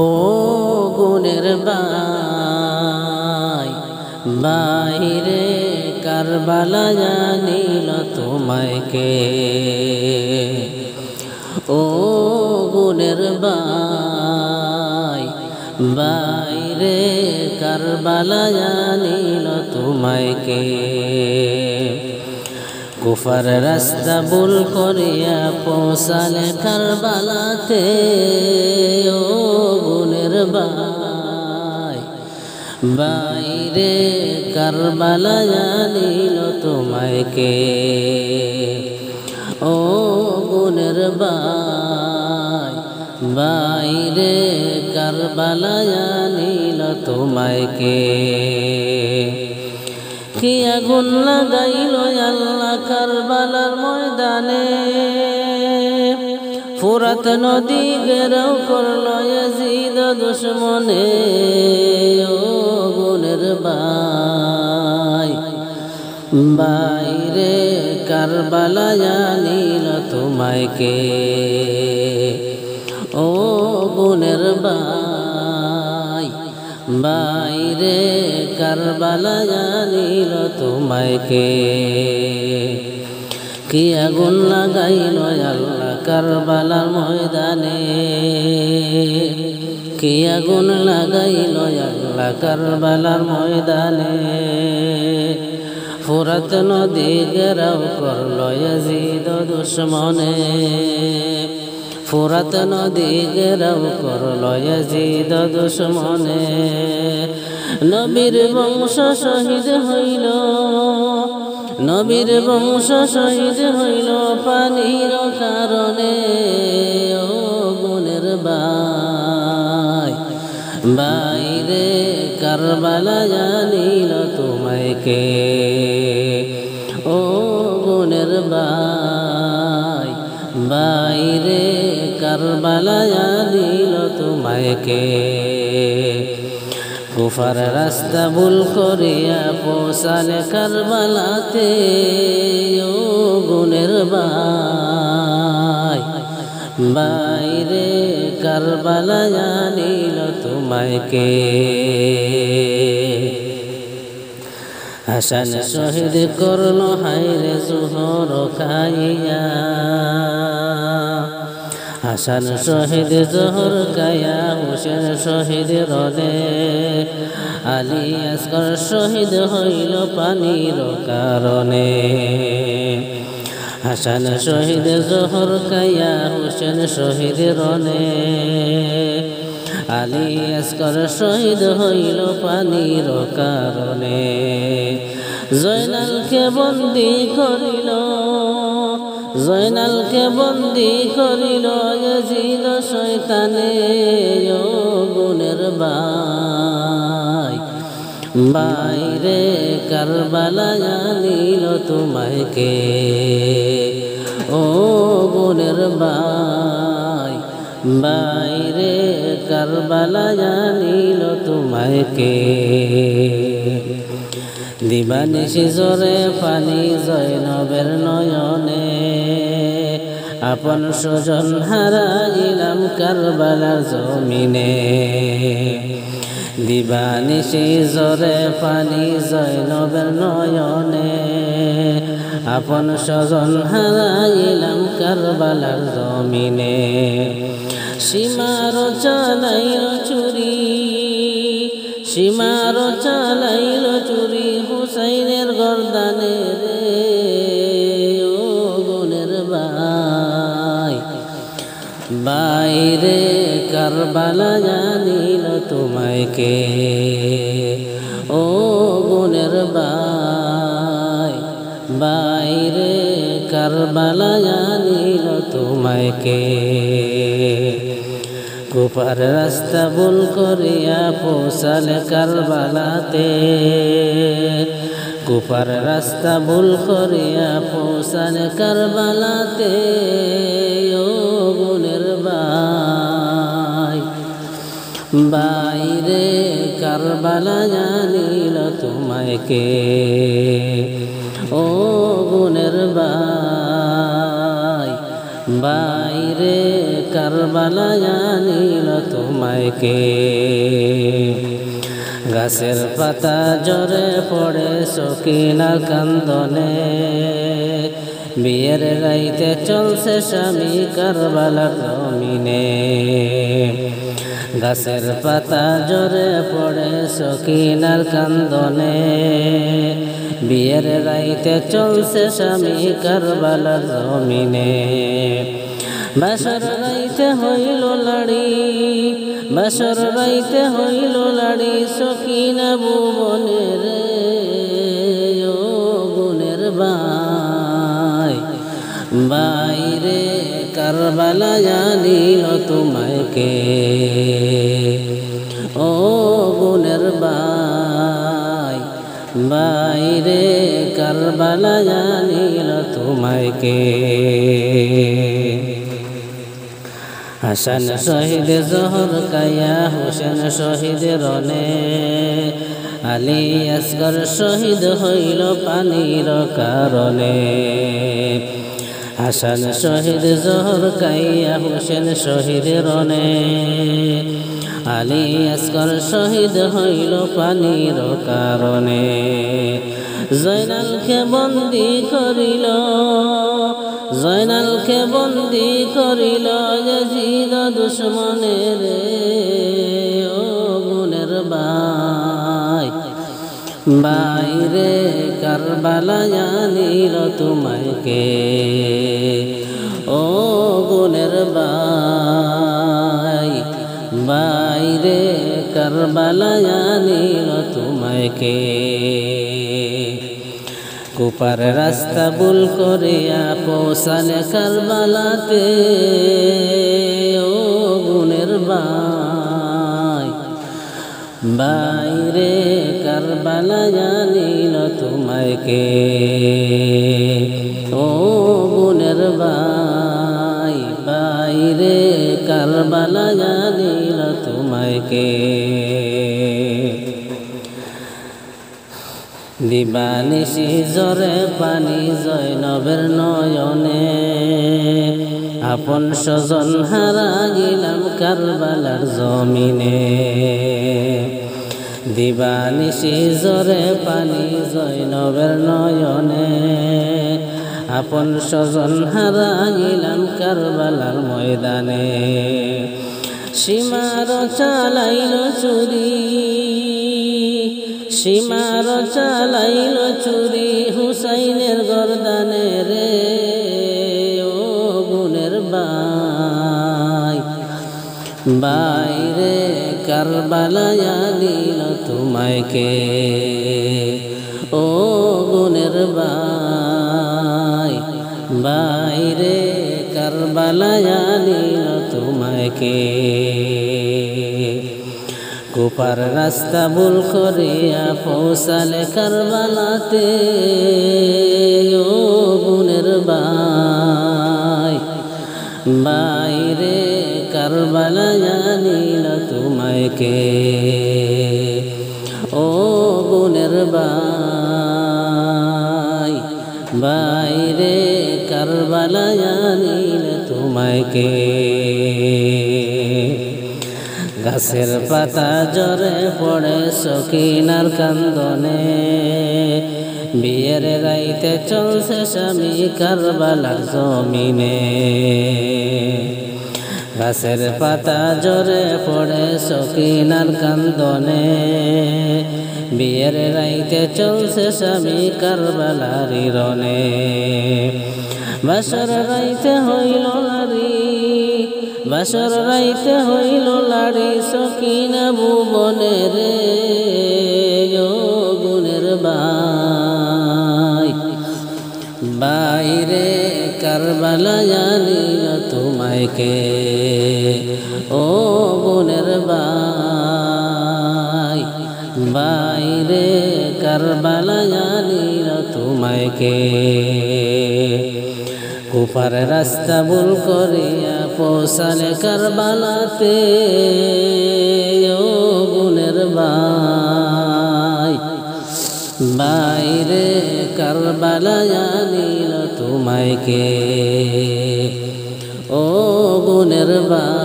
ও গুণের ভাই বাইরে কারবালা জানিল তোমায় কে। ও গুণের ভাই বাইরে কারবালা জানিল তোমায় কে। কুফার রাস্তা ভুল করিয়া পৌঁছালে কারবালাতে। ও গুণের ভাই বাইরে কারবালা জানিল তোমায় কে। ও গুণের ভাই বাইরে কারবালা জানিল তোমায় কে। কি আগুন লাগাইল আল্লাহ কারবালার ময়দানে। ফুরাত নদী ঘেরাও করল ইয়াজিদ দুশমনে। ও গুণের ভাই বাইরে কারবালা জানিল তোমায় কে। ও গুণের ভাই বাইরে কারবালা জানিল তোমায় কে। কি আগুন লাগাইল আল্লাহ কারবালার ময়দানে। কি আগুন লাগাইল আল্লাহ কারবালার ময়দানে। ফুরাত নদী ঘেরাও করল ইয়াজিদ দুশমনে। ফুরাত নদী ঘেরাও করল ইয়াজিদ দুশমনে। নবীর বংশ শহীদ হইল, নবীর বংশ শহীদ হইল পানির কারণে। ও গুণের ভাই বাইরে কারবালা জানিল তোমায় কে। ও গুণের ভাই বাইরে কারবালা জানিল তোমায় কে। কুফার রাস্তা ভুল করিয়া পৌঁছালে কারবালাতে। ও গুণের ভাই বাইরে কারবালা জানিল তোমায় কে। হাসান শহীদ করল হায়রে জোহর খাইয়া। হাসান শহীদ জোহর খাইয়া হুসেন শহীদ রনে। আলী আসগর শহীদ হইল পানির কারণে। হাসান শহীদ জোহর খাইয়া হুসেন শহীদ রনে। আলী আসগর শহীদ হইল পানির কারণে। জয়নালকে বন্দী করিল, জয়নালকে বন্দী করিল ইয়াজিদ শয়তানে। ও গুণের ভাই বাইরে কারবালা জানিল তোমায় কে। ও গুণের ভাই বাইরে কারবালা জানিল তোমায় কে। দিবানিশি জোরে পানি জয়নবের নয়নে। আপন সুজন হারাইলাম কারবালার জমিনে। দিবানিশি জোরে পানি জয়নবের নয়নে। আপন সুজন হারাইলাম কারবালার জমিনে। সীমার চালাইল চুরি, সীমার চালাইল চুরি হুসাইনের গর্দানে রে। ও গুণের ভাই বাইরে কারবালা জানিল তোমায় কে। ও গুণের ভাই বাইরে কারবালা জানিল তোমায় কে। কুফার রাস্তা ভুল করিয়া পৌঁছালে কারবালাতে। কুফার রাস্তা ভুল করিয়া পৌঁছালে কারবালাতে। ও গুণের ভাই বাইরে কারবালা জানিল তোমায় কে। ও গুণের ভাই বাইরে কারবালা জানিল তোমায় কে? গাছের পাতা ঝরে পড়ে সকিনার কান্দনে, বিয়ের রাইতে চলছে স্বামী কারবালার জমিনে। গাছের পাতা ঝরে পড়ে সকিনার কান্দনে, বিয়ের রাইতে চলছে স্বামী কারবালার জমিনে। বাসর রাইতে হইল লাড়ি, বাসর রাইতে হইল লাড়ি, সকিনা ভুবনের ও গুণের বাই। বাইরে কারবালা জানিল তোমায় কে? ও গুণের বাই, বাইরে কারবালা জানিল তোমায় কে? হাসান শহীদ জহর কায়া হোসেন শহীদ রনে, আলী আসগর শহীদ হইল পানির কারণে। হাসান শহীদ জহর কাইয়া হোসেন শহীদ রনে, আলী আসগর শহীদ হইল পানির কারণে। জয়নালকে বন্দী করিল, জয়নালকে বন্দী করিল ইয়াজিদ দুশমনের ও গুণের বাই। বাইরে কারবালা জানিল তোমায় কে? ও গুণের বাই, বাইরে কারবালা জানিল তোমায় কে? কুপার রাস্তা ভুল করিয়া পৌঁছালে কারবালাতে, ও গুণের বাই। বাইরে কারবালা জানিল তোমায় কে? ও গুণের বাই, বাইরে কারবালা জানিল তোমায় কে? দিবানিশি ঝরে পানি জয়নবের নয়নে, আপন স্বজন হারা গেলাম কারবালার জমিনে। দিবানিশি ঝরে পানি জয়নবের নয়নে, আপন স্বজন হারা গেলাম কারবালার ময়দানে। সীমার চালাইল চুরি, সীমার চালাইল চুরি, হুসাইনের গর্দানে রে ও গুণের বাই। বাইরে কারবালা জানিল তোমায় কে? ও গুণের বাই, বাইরে কারবালা জানিল তোমায় কে? কুপার রাস্তা ভুল করিয়া পৌঁছালে কারবালাতে, ও গুণের বাই। বাইরে কারবালা জানিল তোমায় কে? ও গুণের বাই, বাইরে কারবালা জানিল তোমায় কে? গাছের পাতা ঝরে পড়ে সকিনার কান্দনে, বিয়ের রাইতে চলছে স্বামী কারবালার জমিনে। গাছের পাতা ঝরে পড়ে সকিনার কান্দনে, বিয়ের রাইতে চলছে স্বামী কারবালার রনে। বাসর রাইতে হইল লাড়ি, বাসর রাইতে হইল লাড়ি, সকিনা ভুবনের ও গুণের বাই। বাইরে কারবালা জানিল তোমায় কে? ও গুণের বাই, বাইরে কারবালা জানিল তোমায় কে? কুপার রাস্তা ভুল করিয়া পৌঁছালে কারবালাতে, ও গুণের বাই। বাইরে কারবালা জানিল তোমায় কে? ও গুণের বাই।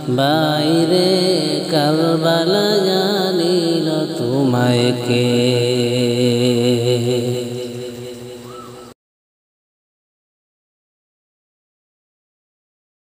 বাইরে কারবালা জানিল তোমায় কে।